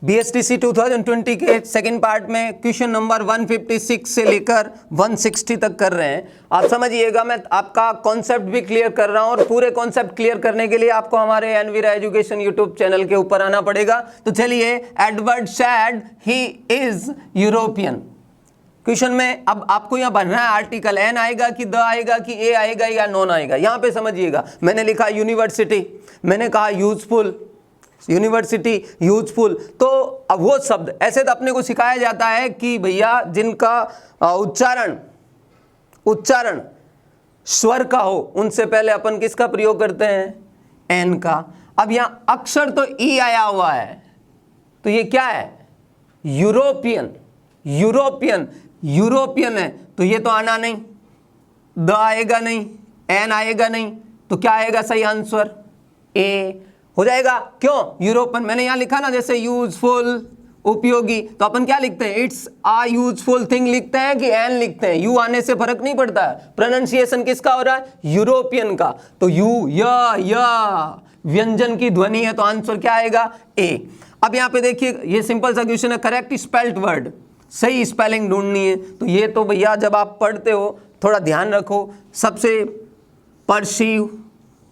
BSTC 2020 के second part में question number 156 से लेकर 160 तक कर रहे हैं। आप समझिएगा, मैं आपका कॉन्सेप्ट भी क्लियर कर रहा हूं और पूरे कॉन्सेप्ट क्लियर करने के लिए आपको हमारे एनवीरा एजुकेशन यूट्यूब चैनल के ऊपर आना पड़ेगा। तो चलिए, Edward Said he is European. Question में अब आपको यहाँ बनना है आर्टिकल, एन आएगा कि द आएगा कि ए आएगा या नॉन आएगा। यहाँ पे समझिएगा, मैंने लिखा यूनिवर्सिटी, मैंने कहा यूजफुल, यूनिवर्सिटी यूजफुल। तो अब वो शब्द ऐसे तो अपने को सिखाया जाता है कि भैया जिनका उच्चारण स्वर का हो, उनसे पहले अपन किसका प्रयोग करते हैं? एन का। अब यहाँ अक्षर तो ई आया हुआ है, तो ये क्या है? यूरोपियन। यूरोपियन यूरोपियन है, तो ये तो आना नहीं, द आएगा नहीं, एन आएगा नहीं, तो क्या आएगा सही आंसर? ए हो जाएगा। क्यों? यूरोपियन। मैंने यहां लिखा ना, जैसे यूजफुल, उपयोगी, तो अपन क्या लिखते हैं? इट्स आ यूजफुल थिंग लिखते हैं कि एन लिखते हैं? यू आने से फर्क नहीं पड़ता है। प्रोनाउंसिएशन किसका हो रहा है? यूरोपियन का। तो यू या व्यंजन की ध्वनि है, तो आंसर क्या आएगा? ए। अब यहां पे देखिए, ये सिंपल सा क्वेश्चन है, करेक्ट स्पेल्ड वर्ड, सही स्पेलिंग ढूंढनी है। तो ये तो भैया जब आप पढ़ते हो थोड़ा ध्यान रखो। सबसे परसीव,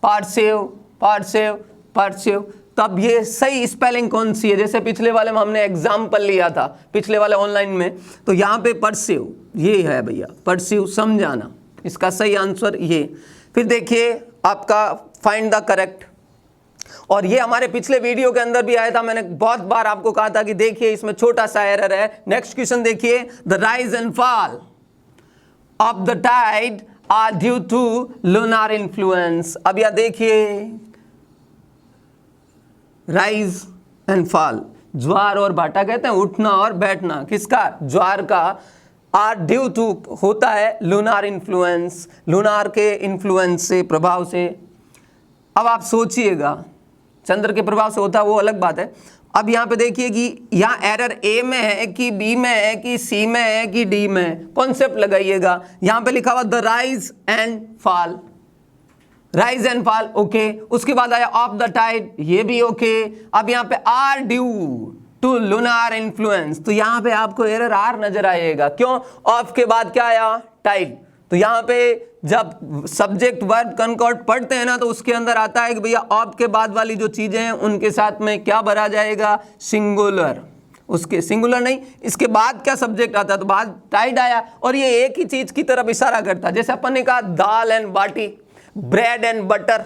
पार्सेव, पार्सेव, परसेव, तब ये सही स्पेलिंग कौन सी है? जैसे पिछले वाले में हमने एग्जाम्पल लिया था, पिछले वाले ऑनलाइन में, तो यहाँ पे परसेव ये है भैया, परसेव समझाना, इसका सही आंसर ये। फिर देखिए आपका फाइंड द करेक्ट, और ये हमारे पिछले वीडियो के अंदर भी आया था। मैंने बहुत बार आपको कहा था कि देखिए इसमें छोटा सा एरर है। नेक्स्ट क्वेश्चन देखिए, the rise and fall of the tide are due to lunar influence. अब यह देखिए, राइज एंड फॉल, ज्वार और भाटा कहते हैं उठना और बैठना, किसका? ज्वार का। आर ड्यू टू होता है लूनार इन्फ्लुएंस, लूनार के इन्फ्लुएंस से, प्रभाव से। अब आप सोचिएगा, चंद्र के प्रभाव से होता है वो अलग बात है। अब यहाँ पे देखिए कि यहाँ एरर ए में है कि बी में है कि सी में है कि डी में है, कॉन्सेप्ट लगाइएगा। यहाँ पे लिखा हुआ the rise and fall, rise and fall, okay. उसके बाद आया ऑफ द टाइड, ये भी ओके। अब यहाँ पे are due to lunar influence, तो यहाँ पे आपको एरर आर नजर आएगा। क्यों? ऑफ के बाद क्या आया? टाइड। तो यहाँ पे जब सब्जेक्ट वर्ब कॉन्कॉर्ड पढ़ते हैं ना, तो उसके अंदर आता है कि भैया ऑफ के बाद वाली जो चीजें हैं उनके साथ में क्या भरा जाएगा? सिंगुलर। उसके सिंगुलर नहीं, इसके बाद क्या सब्जेक्ट आता है? तो बाद टाइड आया, और ये एक ही चीज की तरफ इशारा करता है। जैसे अपन ने कहा dal and baati, bread and butter,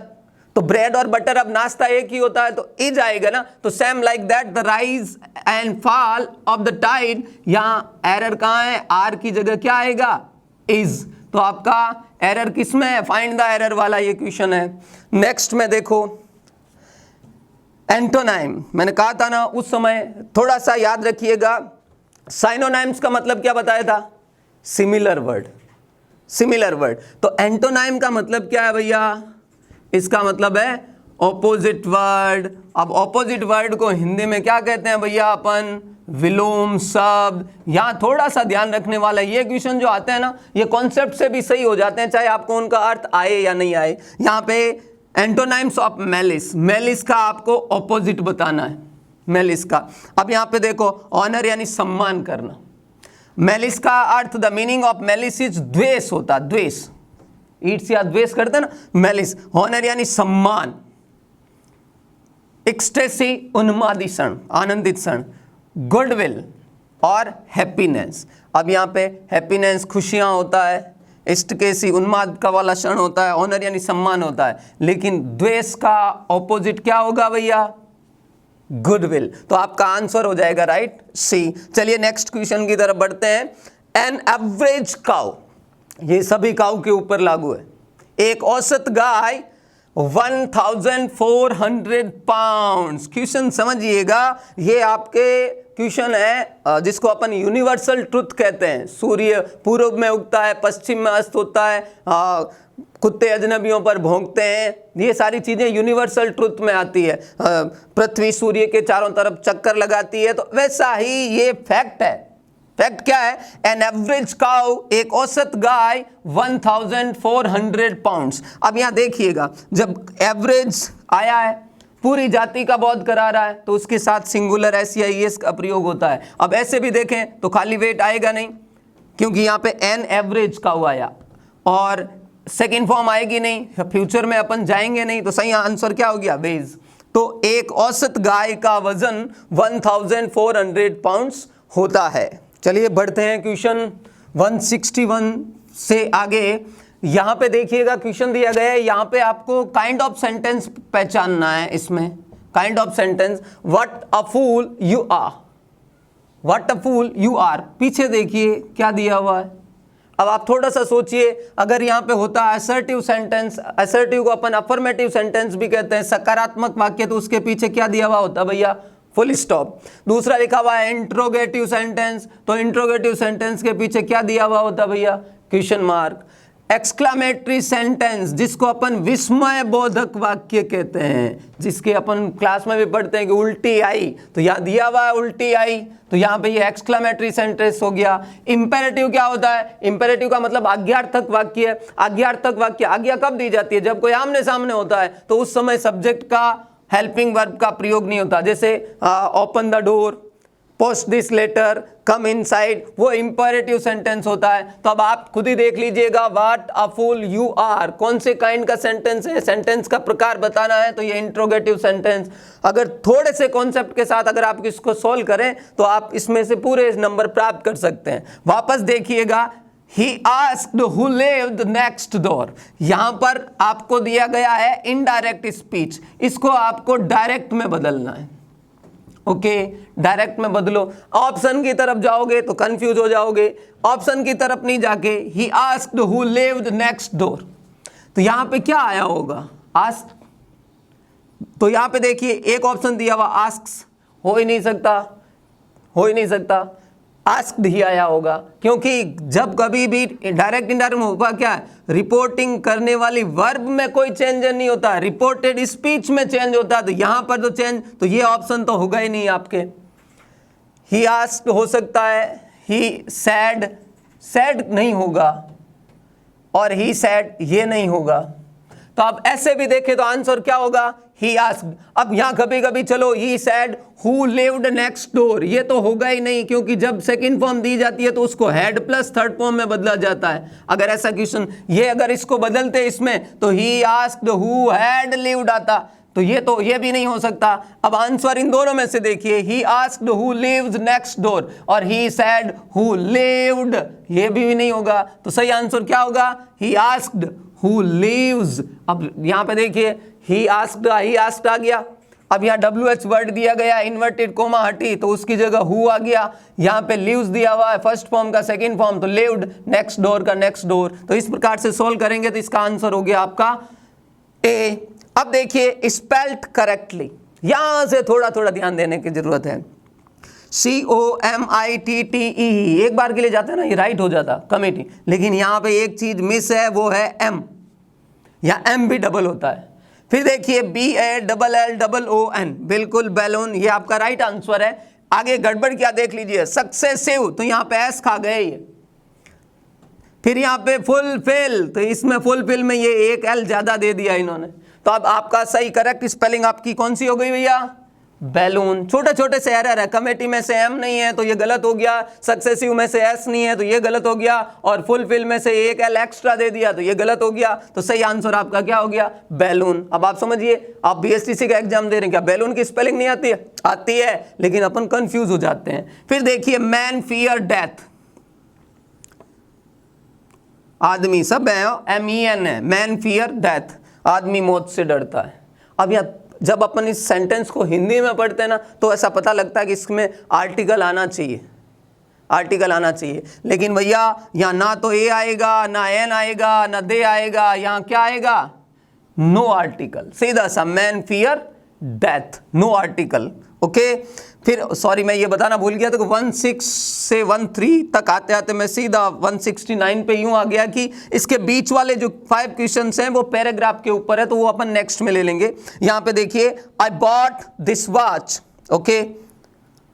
तो ब्रेड और बटर अब नाश्ता एक ही होता है, तो इज आएगा ना। तो same like that the rise and fall of the tide, यहाँ एरर कहाँ है? आर की जगह क्या आएगा? इज। तो आपका एरर किसमें है? फाइंड द एरर वाला ये क्वेश्चन है। नेक्स्ट में देखो, एंटोनाइम, मैंने कहा था ना उस समय, थोड़ा सा याद रखिएगा। साइनोनाइम्स का मतलब क्या बताया था? Similar word, similar word. तो एंटोनाइम का मतलब क्या है भैया? इसका मतलब है ऑपोजिट वर्ड। अब ऑपोजिट वर्ड को हिंदी में क्या कहते हैं भैया? अपन विलोम शब्द। यहाँ थोड़ा सा ध्यान रखने वाला, ये क्वेश्चन जो आते हैं ना, ये कॉन्सेप्ट से भी सही हो जाते हैं, चाहे आपको उनका अर्थ आए या नहीं आए। यहाँ पे एंटोनाइम्स ऑफ मैलिस, मैलिस का आपको ऑपोजिट बताना है, मैलिस का। अब यहाँ पे देखो, ऑनर यानी सम्मान करना। मैलिस का अर्थ, the meaning of malice is द्वेष होता है, द्वेष, ईर्ष्या या द्वेष करते हैं ना, मैलिस। ऑनर यानी सम्मान। एक्सटेसी उन्मादी क्षण, आनंदित क्षण। गुडविल और हैप्पीनेस, अब यहाँ पे हैप्पीनेस खुशियां होता है, एक्सटेसी उन्माद का वाला क्षण होता है, ऑनर यानी सम्मान होता है। लेकिन द्वेष का ऑपोजिट क्या होगा भैया? गुडविल। तो आपका आंसर हो जाएगा राइट, सी। चलिए नेक्स्ट क्वेश्चन की तरफ बढ़ते हैं। एन एवरेज काउ, ये सभी काउ के ऊपर लागू है। एक औसत गाय 1400 पाउंड। क्वेश्चन समझिएगा, ये आपके क्वेश्चन है जिसको अपन यूनिवर्सल ट्रुथ कहते हैं। सूर्य पूर्व में उगता है, पश्चिम में अस्त होता है, कुत्ते अजनबियों पर भौंकते हैं, ये सारी चीजें यूनिवर्सल ट्रुथ में आती है। पृथ्वी सूर्य के चारों तरफ चक्कर लगाती है, तो वैसा ही ये फैक्ट है। फैक्ट क्या है? एन एवरेज काउ, एक औसत गाय 1400 पाउंड्स। अब यहां देखिएगा, जब एवरेज आया है पूरी जाति का बोध करा रहा है तो उसके साथ सिंगुलर एस या ईएस का प्रयोग होता है। अब ऐसे भी देखें तो खाली वेट आएगा नहीं, क्योंकि यहाँ पे एन एवरेज का हुआ आया, और सेकेंड फॉर्म आएगी नहीं, फ्यूचर में अपन जाएंगे नहीं, तो सही आंसर क्या हो गया? बेज। तो एक औसत गाय का वजन 1400 पाउंड्स होता है। चलिए बढ़ते हैं क्वेश्चन 161 से आगे। यहाँ पे देखिएगा क्वेश्चन दिया गया है, यहाँ पे आपको काइंड ऑफ सेंटेंस पहचानना है। इसमें kind of sentence, what a fool you are, what a fool you are. पीछे देखिए क्या दिया हुआ है। अब आप थोड़ा सा सोचिए, अगर यहाँ पे होता असर्टिव सेंटेंस, असर्टिव को अपन अफर्मेटिव सेंटेंस भी कहते हैं, सकारात्मक वाक्य, तो उसके पीछे क्या दिया हुआ होता भैया? Full stop. दूसरा लिखा हुआ है इंट्रोगेटिव सेंटेंस, तो इंट्रोगेटिव सेंटेंस के पीछे क्या दिया हुआ होता भैया? Question mark. एक्सक्लामेटरी सेंटेंस, जिसको अपन विस्मय बोधक वाक्य कहते हैं, जिसके अपन क्लास में भी पढ़ते हैं कि उल्टी आई, तो यहाँ दिया हुआ है उल्टी आई, तो यहाँ पे ये एक्सक्लामेटरी सेंटेंस हो गया। इंपेरेटिव क्या होता है? इंपेरेटिव का मतलब आज्ञार्थक वाक्य है। आज्ञार्थक वाक्य, आज्ञा कब दी जाती है? जब कोई आमने सामने होता है, तो उस समय सब्जेक्ट का हेल्पिंग वर्ब का प्रयोग नहीं होता। जैसे open the door, post this letter, come inside, वो इंपेरेटिव सेंटेंस होता है। तो अब आप खुद ही देख लीजिएगा, what a fool you are कौन से काइंड का सेंटेंस है? सेंटेंस का प्रकार बताना है तो ये इंट्रोगेटिव सेंटेंस। अगर थोड़े से कॉन्सेप्ट के साथ अगर आप इसको सोल्व करें तो आप इसमें से पूरे नंबर प्राप्त कर सकते हैं। वापस देखिएगा, He asked who lived next door। यहां पर आपको दिया गया है इनडायरेक्ट स्पीच, इसको आपको डायरेक्ट में बदलना है। ओके, डायरेक्ट में बदलो। ऑप्शन की तरफ जाओगे तो कंफ्यूज हो जाओगे, ऑप्शन की तरफ नहीं जाके ही asked who lived next door, तो यहां पे क्या आया होगा? आस्क। तो यहां पे देखिए एक ऑप्शन दिया हुआ आस्क्स, हो ही नहीं सकता, हो ही नहीं सकता। आस्क्ड ही आया होगा, क्योंकि जब कभी भी डायरेक्ट इनडायरेक्ट होगा क्या है? रिपोर्टिंग करने वाली वर्ब में कोई चेंज नहीं होता, रिपोर्टेड स्पीच में चेंज होता है। तो यहां पर तो चेंज, तो ये ऑप्शन तो होगा ही नहीं आपके। ही आस्क्ड हो सकता है, ही सैड, सैड नहीं होगा, और ही सैड ये नहीं होगा। तो आप ऐसे भी देखें तो आंसर क्या होगा? He asked. अब यहां कभी कभी चलो he said who lived next door, ये तो होगा ही नहीं, क्योंकि जब सेकंड फॉर्म दी जाती है तो उसको हैड प्लस थर्ड फॉर्म में बदला जाता है। अगर ऐसा क्वेश्चन, ये अगर इसको बदलते इसमें तो ही आस्क्ड हु हैड लिव्ड आता, तो ये भी नहीं हो सकता। अब आंसर इन दोनों में से देखिए, he asked who lives next door और ही सैड हु लिव्ड, ये भी नहीं होगा। तो सही आंसर क्या होगा? He asked who lives. अब यहां पे देखिए ही आस्क्ड आ गया। अब यहाँ WH वर्ड दिया गया, इन्वर्टेड कोमा हटी, तो उसकी जगह हु आ गया। यहाँ पे लिव्स दिया हुआ है, फर्स्ट फॉर्म का सेकंड फॉर्म, तो लिव्ड, नेक्स्ट डोर का नेक्स्ट डोर। तो इस प्रकार से सोल्व करेंगे तो इसका आंसर हो गया आपका ए। अब देखिए स्पेल्ड करेक्टली, यहां से थोड़ा थोड़ा ध्यान देने की जरूरत है। COMITTE, एक बार के लिए जाता है ना, ये राइट हो जाता कमिटी, लेकिन यहाँ पे एक चीज मिस है, वो है M, या M भी डबल होता है। फिर देखिए BALLLON, बिल्कुल बैलून, ये आपका राइट आंसर है। आगे गड़बड़ क्या देख लीजिए, सक्सेसिव, तो यहाँ पे एस खा गए ये। फिर यहाँ पे फुलफिल, तो इसमें फुलफिल में ये एक एल ज्यादा दे दिया इन्होंने। तो अब आपका सही करेक्ट स्पेलिंग आपकी कौन सी हो गई भैया? बैलून। छोटे छोटे से एरर है, कमेटी में से एम नहीं है तो ये गलत हो गया, सक्सेसिव में से एस नहीं है तो ये गलत हो गया, और फुलफिल में से एक एल एक्स्ट्रा दे दिया तो ये गलत हो गया। तो सही आंसर आपका क्या हो गया? बैलून। अब आप समझिए, आप BSTC का एग्जाम दे रहे हैं, क्या बैलून की स्पेलिंग नहीं आती है? आती है, लेकिन अपन कंफ्यूज हो जाते हैं। फिर देखिए मैन फियर डेथ, आदमी सब है, MEN है, मैन फियर डेथ, आदमी मौत से डरता है। अब यहाँ जब अपन इस सेंटेंस को हिंदी में पढ़ते हैं ना, तो ऐसा पता लगता है कि इसमें आर्टिकल आना चाहिए, आर्टिकल आना चाहिए, लेकिन भैया यहाँ ना तो ए आएगा, ना एन आएगा, ना दे आएगा, यहाँ क्या आएगा? नो आर्टिकल, सीधा सा man fear death, no article. Okay, फिर सॉरी मैं ये बताना भूल गया था कि 16 से 13 तक आते आते मैं सीधा 169 पे यूं आ गया कि इसके बीच वाले जो 5 क्वेश्चंस हैं वो पैराग्राफ के ऊपर है, तो वो अपन नेक्स्ट में ले लेंगे। यहां पे देखिए, I bought this watch, okay,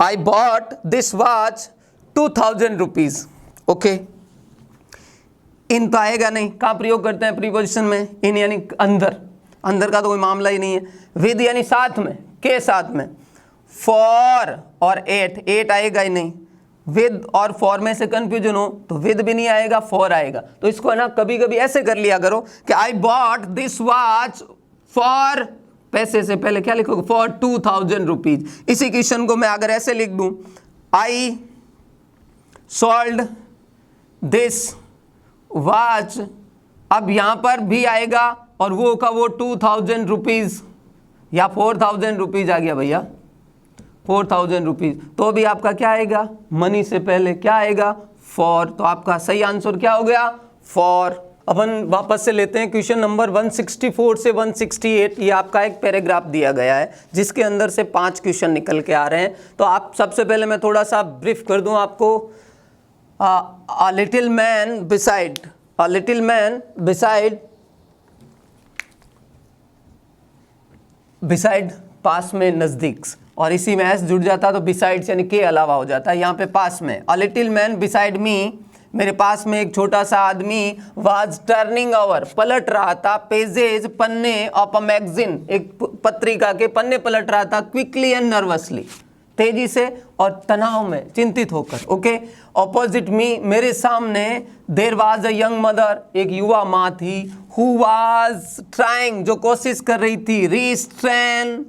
I bought this watch 2000 rupees. Okay, इन तो आएगा नहीं, कहां प्रयोग करते हैं प्रीपोजिशन में? इन यानी अंदर, अंदर का तो कोई मामला ही नहीं है। विद यानी साथ में, के साथ में। फॉर और एट आएगा ही नहीं। विद और फॉर में से कंफ्यूजन हो तो विद भी नहीं आएगा, फॉर आएगा। तो इसको है ना कभी कभी ऐसे कर लिया करो कि आई बॉट दिस वॉच फॉर, पैसे से पहले क्या लिखोगे, फॉर 2000 रुपीज। इसी क्वेश्चन को मैं अगर ऐसे लिख दूं, आई सोल्ड दिस वॉच, अब यहां पर भी आएगा और वो का वो 2000 रुपीज या 4000 रुपीज आ गया भैया, 4000 रुपीज, तो भी आपका क्या आएगा, मनी से पहले क्या आएगा, फॉर। तो आपका सही आंसर क्या हो गया, फॉर। अपन वापस से लेते हैं क्वेश्चन नंबर 164 से 168। ये आपका एक पैराग्राफ दिया गया है जिसके अंदर से 5 क्वेश्चन निकल के आ रहे हैं। तो आप सबसे पहले मैं थोड़ा सा ब्रीफ कर दूं आपको। A little man beside पास में, नजदीक, और इसी में एस जुड़ जाता तो बिसाइड्स यानी के अलावा हो जाता है। यहाँ पे पास में, a little man beside me, मेरे पास में एक छोटा सा आदमी, वाज टर्निंग ओवर, पलट रहा था, पेजेज पन्ने ऑफ अ मैगजीन, एक पत्रिका के पन्ने पलट रहा था, क्विकली एंड नर्वसली, तेजी से और तनाव में, चिंतित होकर। ओके, ऑपोजिट मी, मेरे सामने, there was a young mother, एक युवा माँ थी, हु वाज ट्राइंग, जो कोशिश कर रही थी, restrain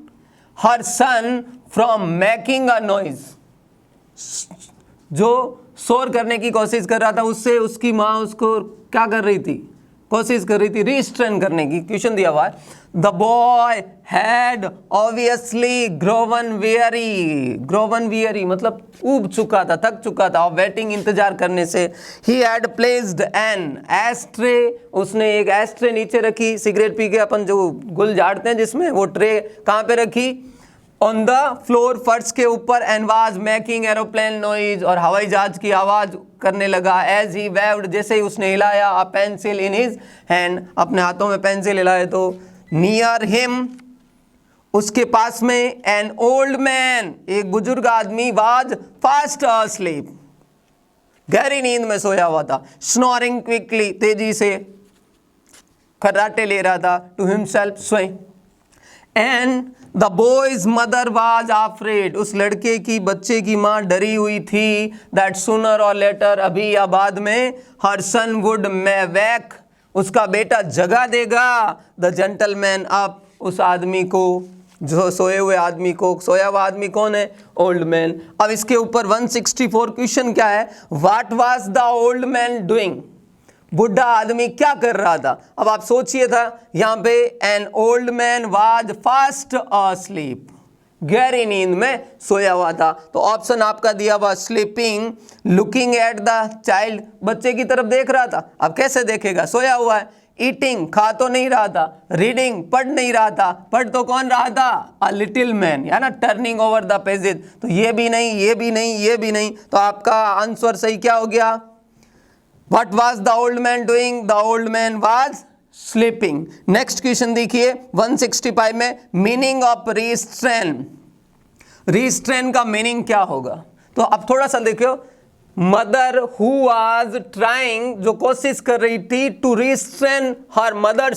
her son from making a noise, जो शोर करने की कोशिश कर रहा था, उससे उसकी माँ उसको क्या कर रही थी, कोशिश कर रही थी रिस्ट्रेन करने की। क्वेश्चन दिया हुआ है, the boy had obviously grown weary मतलब ऊब चुका था, थक चुका था, वेटिंग इंतजार करने से। He had placed an ashtray, उसने एक एस्ट्रे नीचे रखी, सिगरेट पी के अपन जो गुल झाड़ते हैं जिसमें, वो ट्रे कहाँ पे रखी, ऑन द फ्लोर, फर्श के ऊपर, and was making aeroplane noise, और हवाई जहाज की आवाज करने लगा। एज ही वेव्ड, जैसे ही उसने हिलाया, a pencil in his hand, अपने हाथों में पेंसिल हिलाए तो, नियर हिम, उसके पास में, एन ओल्ड मैन, एक बुजुर्ग आदमी, वाज फास्ट अस्लीप, गहरी नींद में सोया हुआ था, स्नोरिंग क्विकली, तेजी से खर्राटे ले रहा था, टू हिमसेल्फ, स्वयं। And the boys mother was afraid, उस लड़के की, बच्चे की माँ डरी हुई थी, दैट सूनर और लेटर, अभी या बाद में, हर सन वुड वेक, उसका बेटा जगा देगा, द जेंटलमैन अप, उस आदमी को, जो सोए हुए आदमी को, सोया हुआ आदमी कौन है, ओल्ड मैन। अब इसके ऊपर 164 क्वेश्चन क्या है, what was the old man doing, बुढ़ा आदमी क्या कर रहा था। अब आप सोचिए था यहाँ पे, an old man was fast asleep, गहरी नींद में सोया हुआ था। तो ऑप्शन आपका दिया हुआ, sleeping, looking at the child, बच्चे की तरफ देख रहा था। अब कैसे देखेगा, सोया हुआ है। ईटिंग, खा तो नहीं रहा था। रीडिंग, पढ़ नहीं रहा था। पढ़ तो कौन रहा था, अ लिटिल मैन, या ना टर्निंग ओवर द पेजेस। तो ये भी नहीं, ये भी नहीं, ये भी नहीं, तो आपका आंसर सही क्या हो गया, What was the old man doing? The old man was sleeping. Next question देखिए 165 में, मीनिंग ऑफ रिस्ट्रेन, रिस्ट्रेन का मीनिंग क्या होगा। तो अब थोड़ा सा देखियो, मदर हु वाज ट्राइंग, जो कोशिश कर रही थी, टू रिस्ट्रेन हर मदर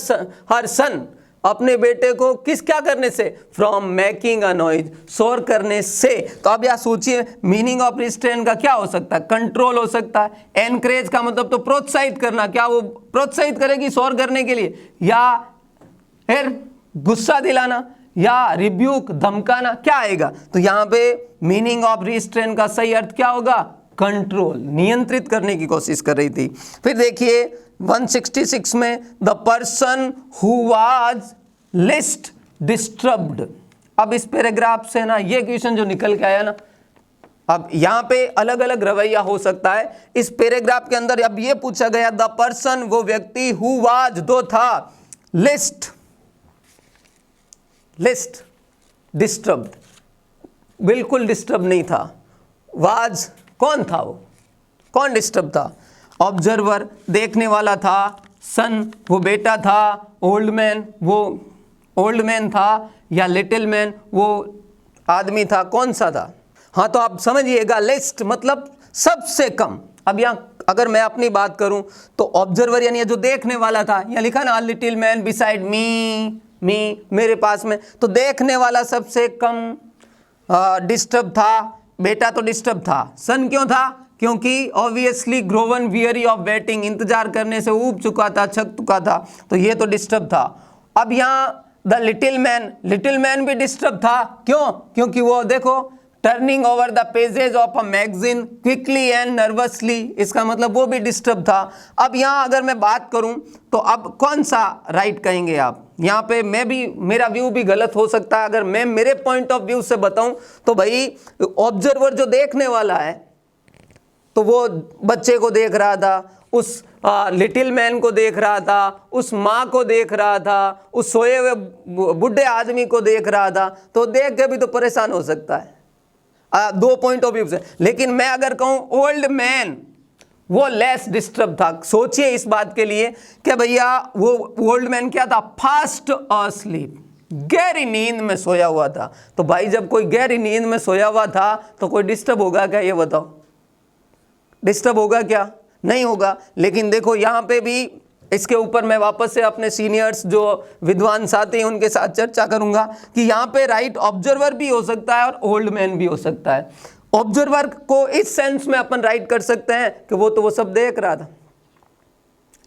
हर सन, अपने बेटे को किस क्या करने से, फ्रॉम मेकिंग अ नॉइज, शोर करने से। तो अब यह सोचिए, मीनिंग ऑफ रिस्ट्रेन का क्या हो सकता है, कंट्रोल हो सकता है। एनकरेज का मतलब तो प्रोत्साहित करना, क्या वो प्रोत्साहित करेगी शोर करने के लिए, या फिर गुस्सा दिलाना, या रिब्यूक, धमकाना, क्या आएगा। तो यहाँ पे मीनिंग ऑफ रिस्ट्रेन का सही अर्थ क्या होगा, कंट्रोल, नियंत्रित करने की कोशिश कर रही थी। फिर देखिए 166 में, the person who was list disturbed. अब इस पैराग्राफ से ना ये क्वेश्चन जो निकल के आया ना, अब यहां पे अलग अलग रवैया हो सकता है। इस पैराग्राफ के अंदर अब ये पूछा गया, द पर्सन, वो व्यक्ति, हु वाज, दो था, लिस्ट डिस्टर्ब्ड, बिल्कुल डिस्टर्ब नहीं था। वाज, कौन था वो, कौन डिस्टर्ब था, ऑब्जर्वर, देखने वाला था, सन, वो बेटा था, ओल्ड मैन, वो ओल्ड मैन था, या लिटिल मैन, वो आदमी था, कौन सा था। हाँ, तो आप समझिएगा, लिस्ट मतलब सबसे कम। अब यहाँ अगर मैं अपनी बात करूं तो ऑब्जर्वर यानी जो देखने वाला था, यहाँ लिखा ना, लिटिल मैन बिसाइड मी मी, मेरे पास में। तो देखने वाला सबसे कम डिस्टर्ब था, बेटा तो डिस्टर्ब था। सन क्यों था? क्योंकि obviously grown weary of waiting, इंतजार करने से ऊब चुका था, थक चुका था, तो ये तो डिस्टर्ब था। अब यहाँ द लिटिल मैन भी डिस्टर्ब था। क्यों? क्योंकि वो देखो turning over the pages of a magazine quickly and nervously, इसका मतलब वो भी डिस्टर्ब था। अब यहाँ अगर मैं बात करूं तो अब कौन सा राइट कहेंगे आप? यहाँ पे मेरा व्यू भी गलत हो सकता है। अगर मैं मेरे पॉइंट ऑफ व्यू से बताऊं तो भाई ऑब्जर्वर जो देखने वाला है तो वो बच्चे को देख रहा था, उस लिटिल मैन को देख रहा था, उस माँ को देख रहा था, उस सोए हुए बुढ़े आदमी को देख रहा था, तो देख के भी तो परेशान हो सकता है दो पॉइंट ऑफ व्यू से। लेकिन मैं अगर कहूं ओल्ड मैन, वो लेस डिस्टर्ब था। सोचिए इस बात के लिए कि भैया वो ओल्ड मैन क्या था? फास्ट अस्लीप, गहरी नींद में सोया हुआ था। तो भाई जब कोई गहरी नींद में सोया हुआ था तो कोई डिस्टर्ब होगा क्या? ये बताओ, डिस्टर्ब होगा क्या? नहीं होगा। लेकिन देखो यहाँ पे भी इसके ऊपर मैं वापस से अपने सीनियर्स जो विद्वान साथी हैं उनके साथ चर्चा करूंगा कि यहाँ पे राइट ऑब्जर्वर भी हो सकता है और ओल्ड मैन भी हो सकता है। ऑब्जर्वर को इस सेंस में अपन राइट कर सकते हैं कि वो सब देख रहा था,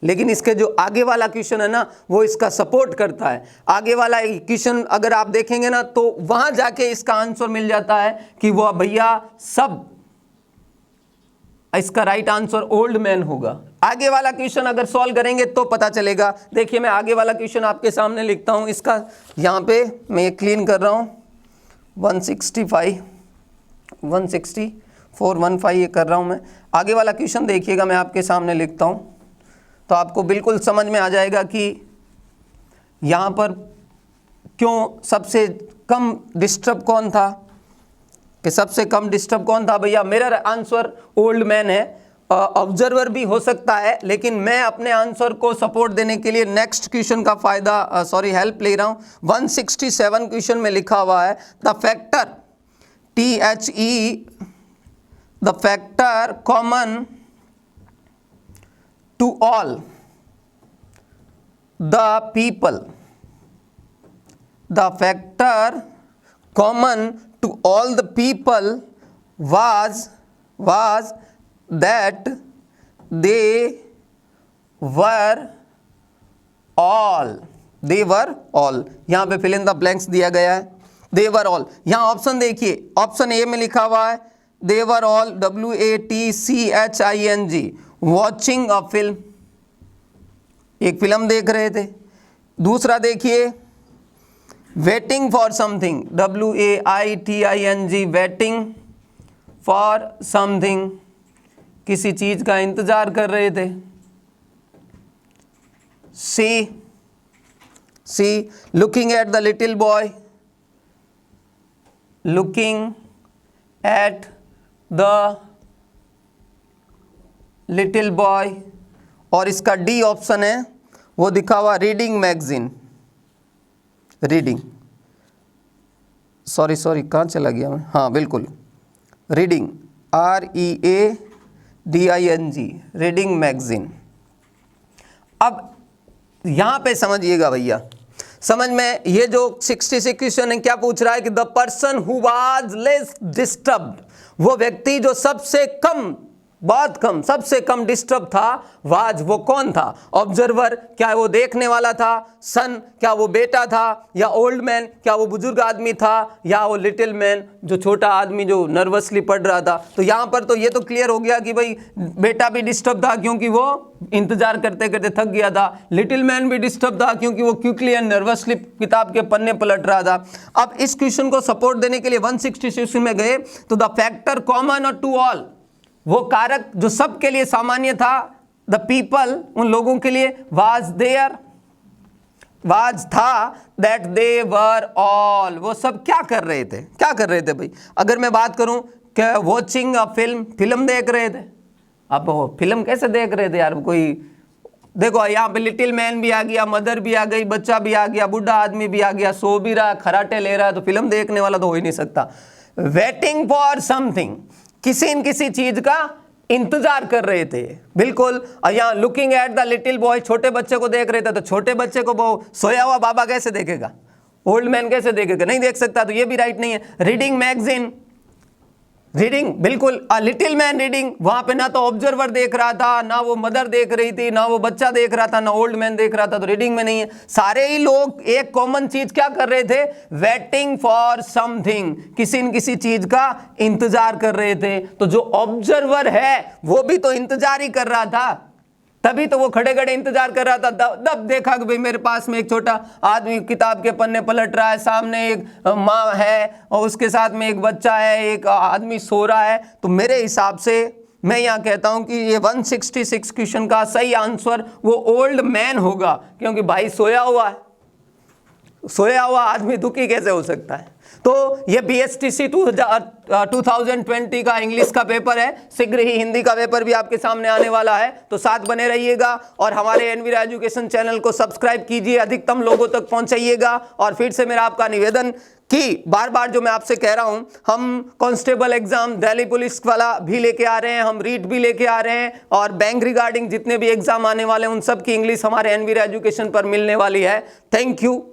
लेकिन इसके जो आगे वाला क्वेश्चन है ना वो इसका सपोर्ट करता है। आगे वाला क्वेश्चन अगर आप देखेंगे ना तो वहां जाके इसका आंसर मिल जाता है कि वो भैया सब, इसका राइट आंसर ओल्ड मैन होगा। आगे वाला क्वेश्चन अगर सॉल्व करेंगे तो पता चलेगा। देखिए मैं आगे वाला क्वेश्चन आपके सामने लिखता हूं, इसका यहाँ पे मैं क्लीन कर रहा हूं। 165 16415 ये कर रहा हूं मैं। आगे वाला क्वेश्चन देखिएगा, मैं आपके सामने लिखता हूं तो आपको बिल्कुल समझ में आ जाएगा कि यहाँ पर क्यों सबसे कम डिस्टर्ब कौन था, कि सबसे कम डिस्टर्ब कौन था। भैया मेरा आंसर ओल्ड मैन है। ऑब्जर्वर भी हो सकता है, लेकिन मैं अपने आंसर को सपोर्ट देने के लिए नेक्स्ट क्वेश्चन का हेल्प ले रहा हूं। 167 क्वेश्चन में लिखा हुआ है the factor the factor common to all the people, the factor common to all the people was that they were all यहाँ पे fill in the blanks दिया गया है। they were all, यहाँ ऑप्शन देखिए, ऑप्शन ए में लिखा हुआ है they were all WATCHING watching a film, एक फिल्म देख रहे थे। दूसरा देखिए waiting for something, WAITING waiting for something, किसी चीज का इंतजार कर रहे थे। She looking at the little boy, looking at the little boy. और इसका डी ऑप्शन है वो दिखा हुआ रीडिंग मैगजीन, रीडिंग, सॉरी कहाँ चला गया मैं, हाँ बिल्कुल रीडिंग, READING रीडिंग मैगजीन। अब यहाँ पे समझिएगा भैया, समझ में ये जो 66 क्वेश्चन है क्या पूछ रहा है कि the person who was less disturbed, वो व्यक्ति जो सबसे कम, बहुत कम, सबसे कम डिस्टर्ब था, वाज वो कौन था? ऑब्जर्वर क्या वो देखने वाला था? सन क्या वो बेटा था? या ओल्ड मैन क्या वो बुजुर्ग आदमी था? या वो लिटिल मैन जो छोटा आदमी जो नर्वसली पढ़ रहा था? तो यहाँ पर तो ये तो क्लियर हो गया कि भाई बेटा भी डिस्टर्ब था क्योंकि वो इंतजार करते करते थक गया था। लिटिल मैन भी डिस्टर्ब था क्योंकि वो क्विकली एंड नर्वसली किताब के पन्ने पलट रहा था। अब इस क्वेश्चन को सपोर्ट देने के लिए 166 में गए तो द फैक्टर कॉमन और टू ऑल, वो कारक जो सबके लिए सामान्य था, द पीपल उन लोगों के लिए, वाज था दैट दे वर ऑल, वो सब क्या कर रहे थे? क्या कर रहे थे भाई? अगर मैं बात करूं कि वॉचिंग अ फिल्म देख रहे थे। अब वो फिल्म कैसे देख रहे थे यार? कोई देखो यहाँ पे लिटिल मैन भी आ गया, मदर भी आ गई, बच्चा भी आ गया, बूढ़ा आदमी भी आ गया, सो भी रहा, खराटे ले रहा है, तो फिल्म देखने वाला तो हो ही नहीं सकता। वेटिंग फॉर समथिंग, किसी न किसी चीज का इंतजार कर रहे थे। बिल्कुल, यहाँ looking at the little boy, छोटे बच्चे को देख रहे थे। तो छोटे बच्चे को वो सोया हुआ बाबा कैसे देखेगा, ओल्ड मैन कैसे देखेगा, नहीं देख सकता, तो ये भी राइट नहीं है। रीडिंग मैगजीन, रीडिंग, बिल्कुल, अ लिटिल मैन रीडिंग, वहां पे ना तो ऑब्जर्वर देख रहा था, ना वो मदर देख रही थी, ना वो बच्चा देख रहा था, ना ओल्ड मैन देख रहा था, तो रीडिंग में नहीं है। सारे ही लोग एक कॉमन चीज क्या कर रहे थे, वेटिंग फॉर समथिंग, किसी न किसी चीज का इंतजार कर रहे थे। तो जो ऑब्जर्वर है वो भी तो इंतजार ही कर रहा था, तभी तो वो खड़े खड़े इंतजार कर रहा था। तब देखा कि भाई मेरे पास में एक छोटा आदमी किताब के पन्ने पलट रहा है, सामने एक माँ है और उसके साथ में एक बच्चा है, एक आदमी सो रहा है। तो मेरे हिसाब से मैं यहाँ कहता हूँ कि ये 166 क्वेश्चन का सही आंसर वो ओल्ड मैन होगा, क्योंकि भाई सोया हुआ है, सोया हुआ आदमी दुखी कैसे हो सकता है। तो ये BSTC 2020 का इंग्लिश का पेपर है, शीघ्र ही हिंदी का पेपर भी आपके सामने आने वाला है, तो साथ बने रहिएगा और हमारे एनवीरा एजुकेशन चैनल को सब्सक्राइब कीजिए, अधिकतम लोगों तक पहुंचाइएगा। और फिर से मेरा आपका निवेदन कि बार बार जो मैं आपसे कह रहा हूं, हम कांस्टेबल एग्जाम, दिल्ली पुलिस वाला भी लेके आ रहे हैं, हम रीट भी लेके आ रहे हैं, और बैंक रिगार्डिंग जितने भी एग्जाम आने वाले हैं उन सब की इंग्लिश हमारे एनवीरा एजुकेशन पर मिलने वाली है। Thank you.